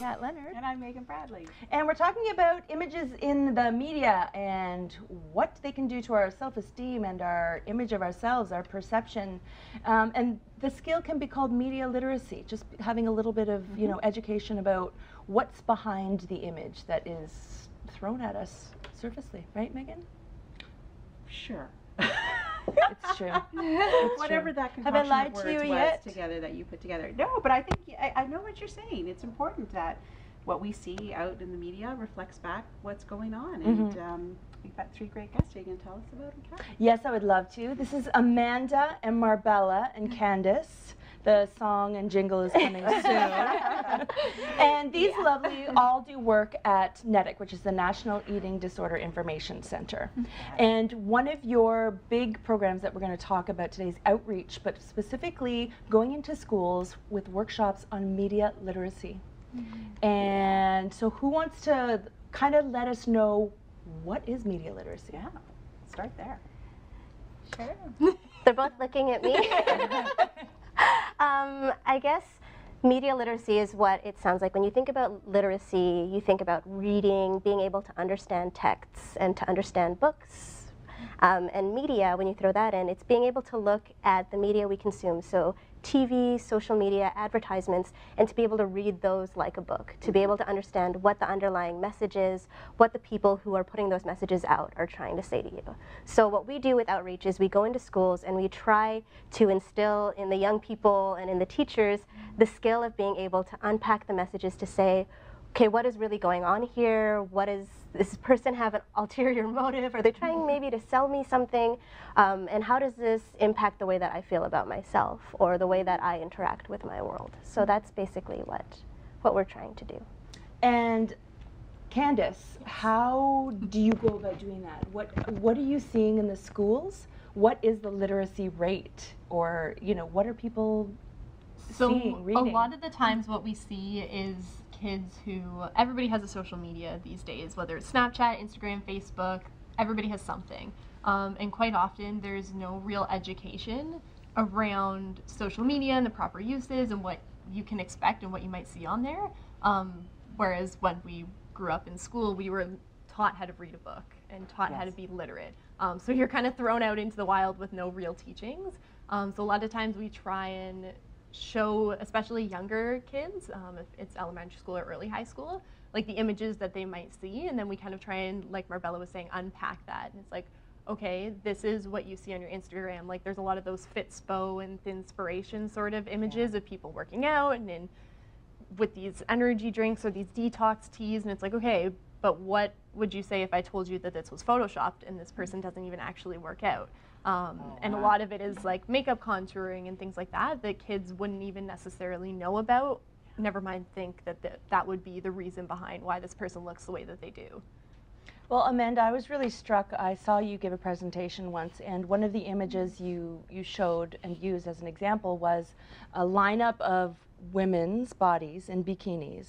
Kat Leonard. And I'm Megan Bradley. And we're talking about images in the media and what they can do to our self-esteem and our image of ourselves, our perception. And the skill can be called media literacy, just having a little bit of education about what's behind the image that is thrown at us surfacely. Right, Megan? Sure. It's true. It's Whatever true. that Have I concoction lied of to words you was yet? together that you put together. No, but I think I know what you're saying. It's important that what we see out in the media reflects back what's going on. And we've got 3 great guests. Are you going to tell us about them, Kat? Yes, I would love to. This is Amanda and Marbella and Candice. The song and jingle is coming soon. And these lovely all do work at NEDIC, which is the National Eating Disorder Information Center. And one of your big programs that we're going to talk about today is outreach, but specifically going into schools with workshops on media literacy. And so who wants to kind of let us know what is media literacy? Yeah, start there. Sure. They're both looking at me. I guess media literacy is what it sounds like. When you think about literacy, you think about reading, being able to understand texts and to understand books. And media, when you throw that in, it's being able to look at the media we consume. So TV, social media, advertisements, and to be able to read those like a book, to be able to understand what the underlying message is, what the people who are putting those messages out are trying to say to you. So what we do with outreach is we go into schools and we try to instill in the young people and in the teachers the skill of being able to unpack the messages to say, okay, what is really going on here? What is this person have an ulterior motive? Are they trying maybe to sell me something? And how does this impact the way that I feel about myself or the way that I interact with my world? So that's basically what we're trying to do. And Candice, how do you go about doing that? What are you seeing in the schools? What is the literacy rate? Or, what are people seeing, reading? A lot of the times what we see is kids everybody has a social media these days, whether it's Snapchat, Instagram, Facebook, everybody has something. And quite often there's no real education around social media and the proper uses and what you can expect and what you might see on there. Whereas when we grew up in school, we were taught how to read a book and taught how to be literate. So you're kind of thrown out into the wild with no real teachings. So a lot of times we try and show, especially younger kids, if it's elementary school or early high school, like the images that they might see, and then we kind of try and, like Marbella was saying, unpack that. And it's like, okay, this is what you see on your Instagram. Like there's a lot of those Fitspo and Thinspiration sort of images of people working out and with these energy drinks or these detox teas, and it's like, okay, but what would you say if I told you that this was photoshopped and this person doesn't even actually work out? And a lot of it is like makeup contouring and things like that kids wouldn't even necessarily know about, never mind think that would be the reason behind why this person looks the way that they do. Well, Amanda, I was really struck. I saw you give a presentation once, and one of the images you showed and used as an example was a lineup of women's bodies in bikinis.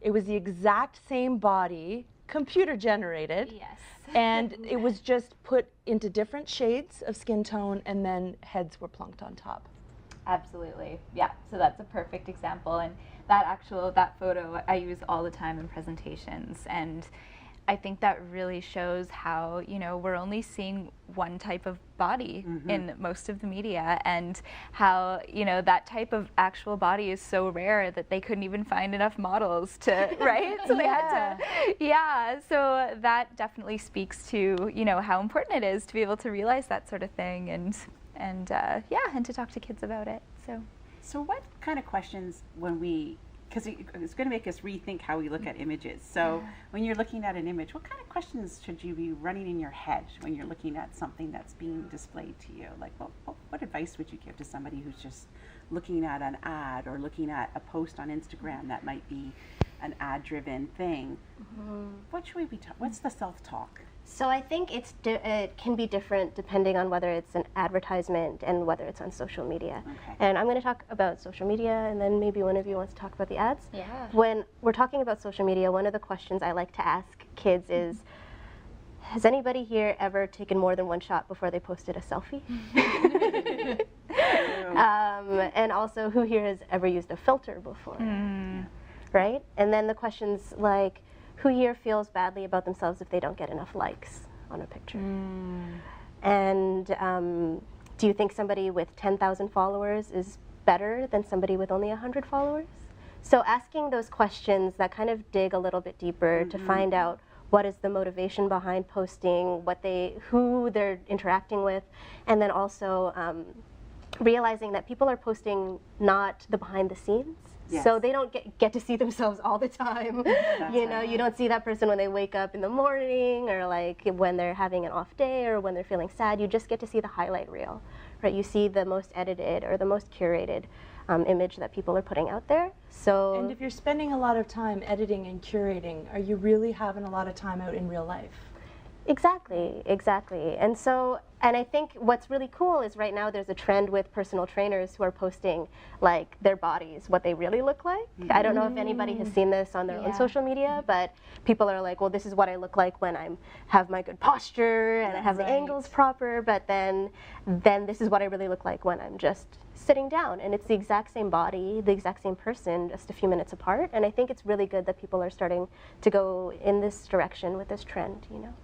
It was the exact same body, computer generated. Yes. And it was just put into different shades of skin tone, and then heads were plunked on top. Absolutely, yeah. So that's a perfect example, and that photo I use all the time in presentations, and I think that really shows how we're only seeing one type of body in most of the media, and how that type of actual body is so rare that they couldn't even find enough models to right. So they had to, so that definitely speaks to how important it is to be able to realize that sort of thing, and to talk to kids about it. So what kind of questions because it's going to make us rethink how we look at images. So when you're looking at an image, what kind of questions should you be running in your head when you're looking at something that's being displayed to you? Like, what advice would you give to somebody who's just looking at an ad or looking at a post on Instagram that might be an ad-driven thing? What should we be what's the self-talk? So I think it can be different depending on whether it's an advertisement and whether it's on social media. Okay. And I'm going to talk about social media, and then maybe one of you wants to talk about the ads. Yeah. When we're talking about social media, one of the questions I like to ask kids is, has anybody here ever taken more than one shot before they posted a selfie? And also, who here has ever used a filter before? right? And then the questions like, who here feels badly about themselves if they don't get enough likes on a picture? And do you think somebody with 10,000 followers is better than somebody with only 100 followers? So asking those questions that kind of dig a little bit deeper to find out what is the motivation behind posting, who they're interacting with, and then also realizing that people are posting not the behind the scenes. Yes. So they don't get to see themselves all the time. You know, right. you don't see that person when they wake up in the morning or like when they're having an off day or when they're feeling sad. You just get to see the highlight reel, right? You see the most edited or the most curated image that people are putting out there. So, And if you're spending a lot of time editing and curating, are you really having a lot of time out in real life? Exactly. And I think what's really cool is right now there's a trend with personal trainers who are posting like their bodies, what they really look like. I don't know if anybody has seen this on their own social media, but people are like, well, this is what I look like when I have my good posture and I have the angles proper, but then this is what I really look like when I'm just sitting down. And it's the exact same body, the exact same person, just a few minutes apart. And I think it's really good that people are starting to go in this direction with this trend, you know.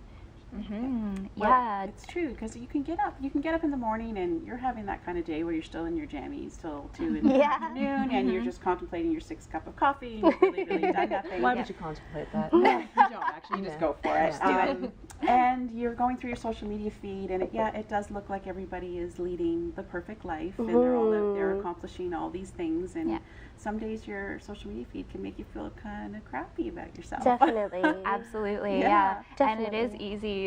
Yeah, it's true, because you can get up in the morning and you're having that kind of day where you're still in your jammies till 2 in the afternoon, and you're just contemplating your 6th cup of coffee and you've really done nothing. Why would you contemplate that? No, you don't actually. You just go for it. And you're going through your social media feed, and it does look like everybody is leading the perfect life, and they're all out there accomplishing all these things. And some days your social media feed can make you feel kind of crappy about yourself. Definitely. Absolutely, Yeah. And it is easy.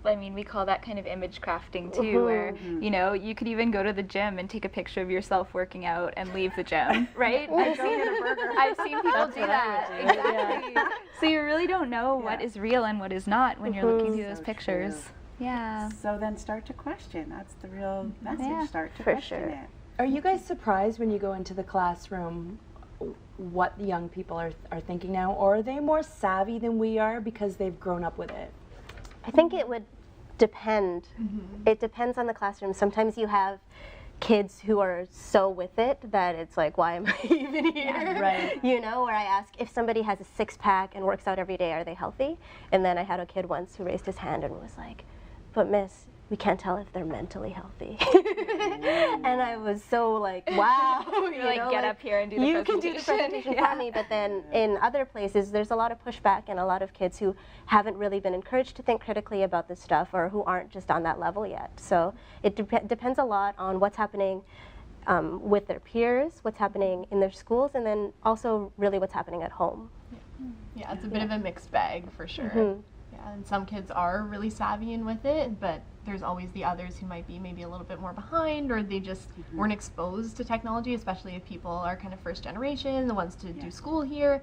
I mean, we call that kind of image crafting too, where, you know, you could even go to the gym and take a picture of yourself working out and leave the gym, right? I've seen people do that. Exactly. So you really don't know what is real and what is not when you're looking through those pictures. True. Yeah. So then start to question. That's the real message. Yeah, start to for question sure. it. Are you guys surprised when you go into the classroom what the young people are thinking now? Or are they more savvy than we are because they've grown up with it? I think it would depend. It depends on the classroom. Sometimes you have kids who are so with it that it's like, why am I even here? Right. You know, where I ask if somebody has a 6-pack and works out every day, are they healthy? And then I had a kid once who raised his hand and was like, but miss, we can't tell if they're mentally healthy. And I was so like, wow. You're like, get up here and do the presentation. You can do the presentation for me, but then in other places, there's a lot of pushback and a lot of kids who haven't really been encouraged to think critically about this stuff or who aren't just on that level yet. So it depends a lot on what's happening with their peers, what's happening in their schools, and then also really what's happening at home. Yeah, it's a bit of a mixed bag for sure. Yeah, and some kids are really savvy and with it, but there's always the others who might be maybe a little bit more behind, or they just weren't exposed to technology, especially if people are kind of first generation, the ones to do school here.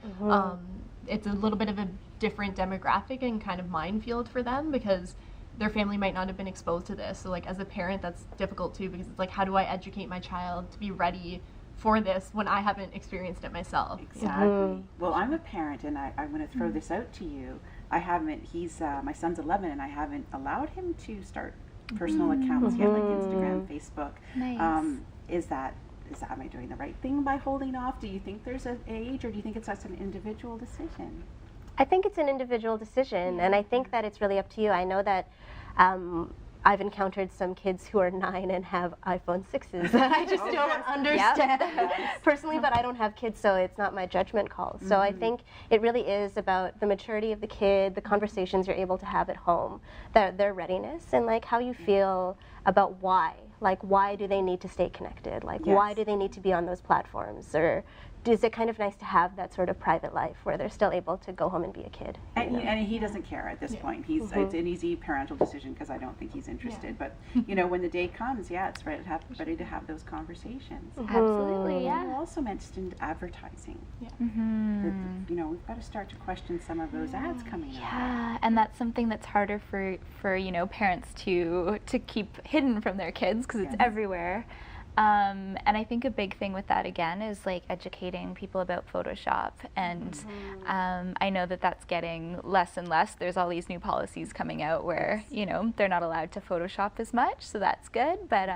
It's a little bit of a different demographic and kind of minefield for them because their family might not have been exposed to this. So like as a parent, that's difficult too, because it's like, how do I educate my child to be ready for this when I haven't experienced it myself? Exactly. Well, I'm a parent, and I'm going to throw this out to you. I haven't, my son's 11, and I haven't allowed him to start personal accounts yet, like Instagram, Facebook. Nice. Am I doing the right thing by holding off? Do you think there's an age, or do you think it's just an individual decision? I think it's an individual decision, and I think that it's really up to you. I know that I've encountered some kids who are 9 and have iPhone 6s that I just don't understand personally, but I don't have kids, so it's not my judgment call. So I think it really is about the maturity of the kid, the conversations you're able to have at home, their readiness, and like how you feel about why. Like, why do they need to stay connected? Like, why do they need to be on those platforms? Or is it kind of nice to have that sort of private life where they're still able to go home and be a kid? And he doesn't care at this point. It's an easy parental decision because I don't think he's interested. But you know, when the day comes, it's ready to have those conversations. Absolutely, You also mentioned advertising. You know, we've got to start to question some of those ads coming out. Yeah, and that's something that's harder for you know, parents to keep hidden from their kids because it's everywhere. And I think a big thing with that again is like educating people about Photoshop, and I know that that's getting less and less. There's all these new policies coming out where you know they're not allowed to Photoshop as much, so that's good. But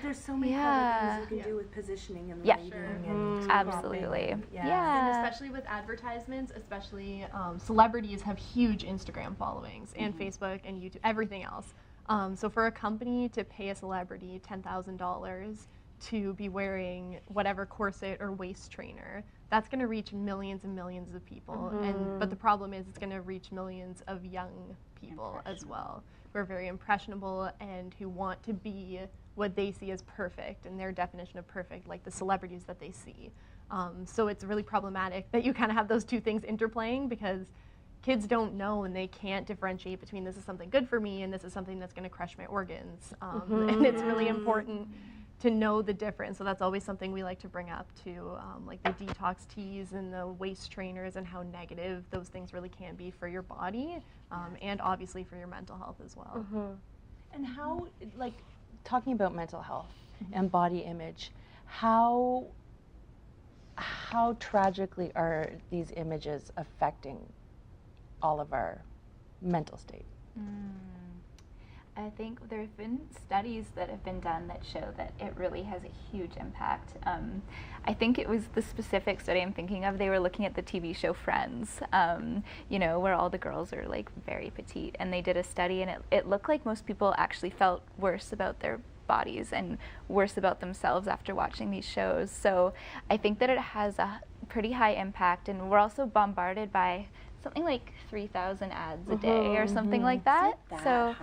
there's so many other things you can do with positioning and lighting and absolutely, And especially with advertisements, especially celebrities have huge Instagram followings and Facebook and YouTube, everything else. So for a company to pay a celebrity $10,000 to be wearing whatever corset or waist trainer, that's going to reach millions and millions of people. But the problem is it's going to reach millions of young people as well, who are very impressionable and who want to be what they see as perfect and their definition of perfect, like the celebrities that they see. So it's really problematic that you kind of have those two things interplaying, because kids don't know and they can't differentiate between this is something good for me and this is something that's going to crush my organs. And it's really important to know the difference. So that's always something we like to bring up to like the detox teas and the waist trainers, and how negative those things really can be for your body and obviously for your mental health as well. And how, like, talking about mental health and body image, how tragically are these images affecting all of our mental state? I think there have been studies that have been done that show that it really has a huge impact. I think it was the specific study I'm thinking of, they were looking at the TV show Friends, you know, where all the girls are like very petite, and they did a study, and it looked like most people actually felt worse about their bodies and worse about themselves after watching these shows. So I think that it has a pretty high impact, and we're also bombarded by something like 3,000 ads a day or something like that. So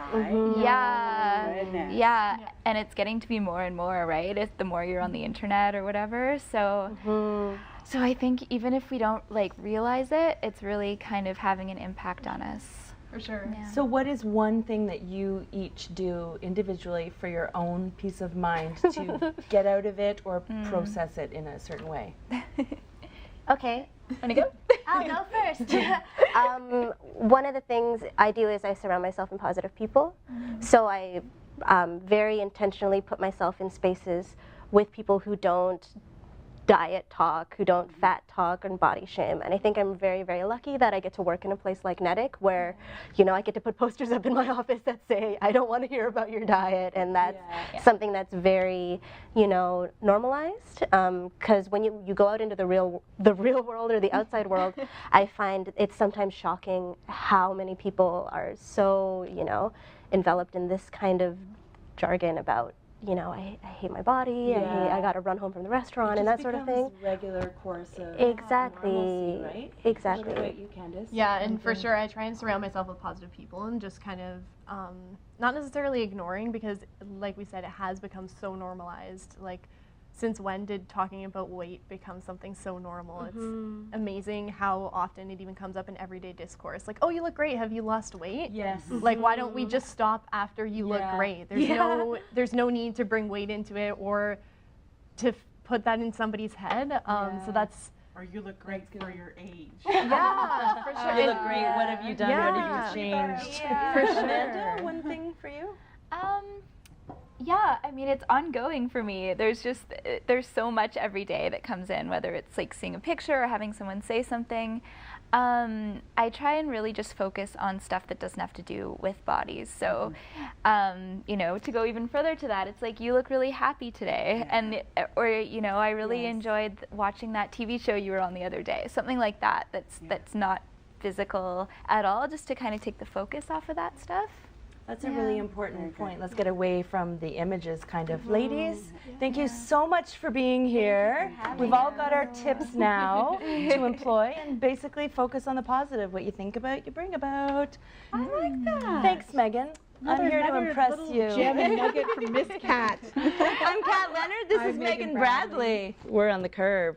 yeah, and it's getting to be more and more, right? It's the more you're on the internet or whatever. So so I think even if we don't like realize it, it's really kind of having an impact on us. For sure. Yeah. So what is one thing that you each do individually for your own peace of mind to get out of it or process it in a certain way? Okay. Wanna go? I'll go first. One of the things I do is I surround myself in positive people. So I very intentionally put myself in spaces with people who don't diet talk, who don't fat talk and body shame. And I think I'm very, very lucky that I get to work in a place like NEDIC, where, you know, I get to put posters up in my office that say, I don't want to hear about your diet. And that's something that's very, you know, normalized. Because when you go out into the real world or the outside world, I find it's sometimes shocking how many people are so, you know, enveloped in this kind of jargon about, you know, I hate my body, I got to run home from the restaurant, and that sort of thing. Regular course of Exactly. normalcy, right? Exactly. What about you, Candice? Yeah, and for sure I try and surround myself with positive people and just kind of not necessarily ignoring, because like we said, it has become so normalized. Like, since when did talking about weight become something so normal? It's amazing how often it even comes up in everyday discourse. Like, oh, you look great. Have you lost weight? Yes. Like, why don't we just stop after you look great? There's no need to bring weight into it or to put that in somebody's head. So that's. Or you look great for your age. Yeah, for sure. You look great. What have you done? What have you changed? For sure. Amanda, one thing for you? Yeah, I mean, it's ongoing for me. There's so much every day that comes in, whether it's like seeing a picture or having someone say something. I try and really just focus on stuff that doesn't have to do with bodies. So, you know, to go even further to that, it's like, you look really happy today. And, or, you know, I really enjoyed watching that TV show you were on the other day. Something like that, that's not physical at all, just to kind of take the focus off of that stuff. That's a really important point. Let's get away from the images, kind of. Ladies, thank you so much for being here. We've all got our tips now to employ and basically focus on the positive. What you think about, you bring about. I like that. Thanks, Megan. I'm here to impress you. Gem and nugget from Miss Kat. I'm Kat Leonard. This is Megan Bradley. We're on the curve.